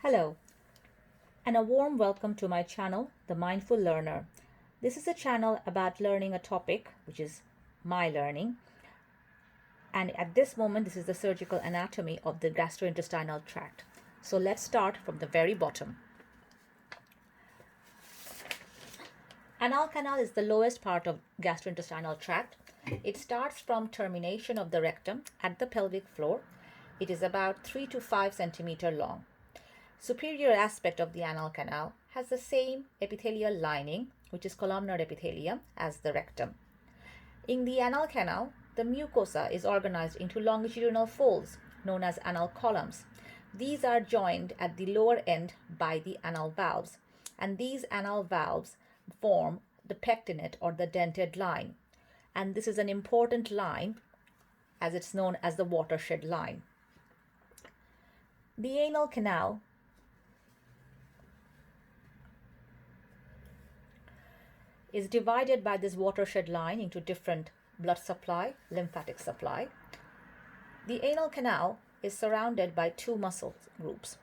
Hello, and a warm welcome to my channel, The Mindful Learner. This is a channel about learning a topic, which is my learning. And at this moment, this is the surgical anatomy of the gastrointestinal tract. So let's start from the very bottom. Anal canal is the lowest part of gastrointestinal tract. It starts from termination of the rectum at the pelvic floor. It is about 3 to 5 centimeter long. Superior aspect of the anal canal has the same epithelial lining, which is columnar epithelium, as the rectum. In the anal canal, the mucosa is organized into longitudinal folds known as anal columns. These are joined at the lower end by the anal valves, and these anal valves form the pectinate or the dented line. And this is an important line as it's known as the watershed line. The anal canal is divided by this watershed line into different blood supply, lymphatic supply. The anal canal is surrounded by two muscle groups,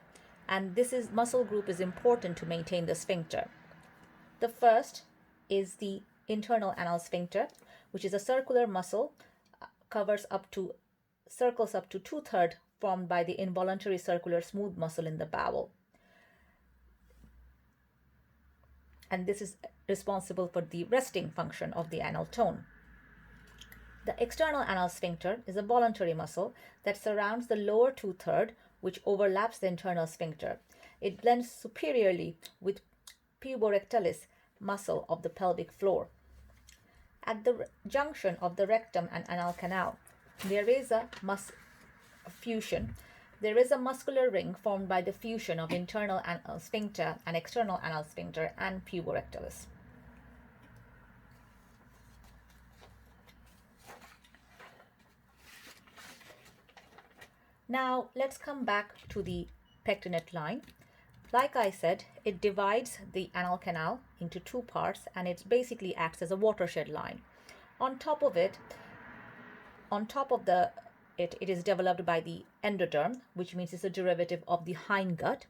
and muscle group is important to maintain the sphincter. The first is the internal anal sphincter, which is a circular muscle, circles up to 2/3 formed by the involuntary circular smooth muscle in the bowel. And this is responsible for the resting function of the anal tone. The external anal sphincter is a voluntary muscle that surrounds the lower 2/3, which overlaps the internal sphincter. It blends superiorly with puborectalis muscle of the pelvic floor. At the junction of the rectum and anal canal, there is a fusion. There is a muscular ring formed by the fusion of internal anal sphincter and external anal sphincter and puborectalis. Now let's come back to the pectinate line. Like I said, it divides the anal canal into two parts, and it basically acts as a watershed line. On top of it is developed by the endoderm, which means it's a derivative of the hindgut.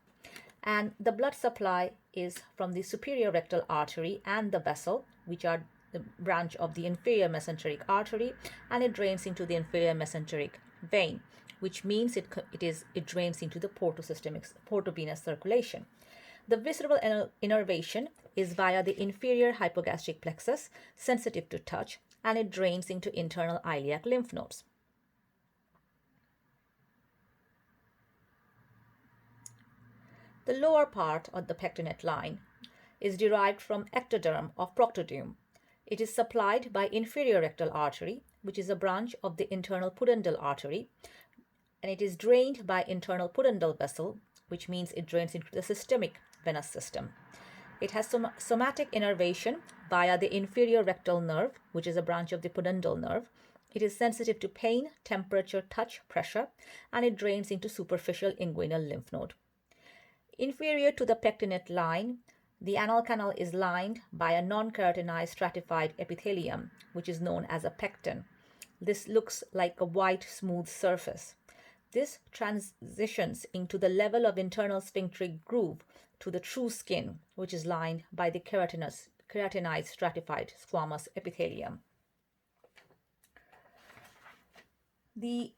And the blood supply is from the superior rectal artery and the vessel, which are the branch of the inferior mesenteric artery, and it drains into the inferior mesenteric vein, which means it drains into the portovenous circulation. The visceral innervation is via the inferior hypogastric plexus, sensitive to touch, and it drains into internal iliac lymph nodes. The lower part of the pectinate line is derived from ectoderm of proctoderm. It is supplied by inferior rectal artery, which is a branch of the internal pudendal artery, and it is drained by internal pudendal vessel, which means it drains into the systemic venous system. It has somatic innervation via the inferior rectal nerve, which is a branch of the pudendal nerve. It is sensitive to pain, temperature, touch, pressure, and it drains into superficial inguinal lymph node. Inferior to the pectinate line, the anal canal is lined by a non-keratinized stratified epithelium, which is known as a pecten. This looks like a white, smooth surface. This transitions into the level of internal sphincteric groove to the true skin, which is lined by the keratinized stratified squamous epithelium. The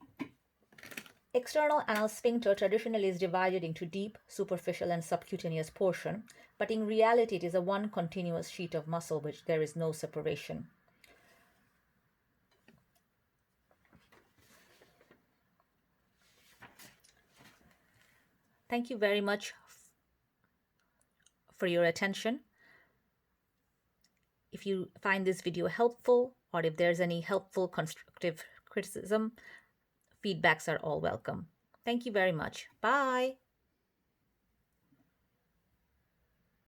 external anal sphincter traditionally is divided into deep, superficial, and subcutaneous portion, but in reality it is a one continuous sheet of muscle which there is no separation. Thank you very much for your attention. If you find this video helpful, or if there's any helpful constructive criticism, feedbacks are all welcome. Thank you very much. Bye.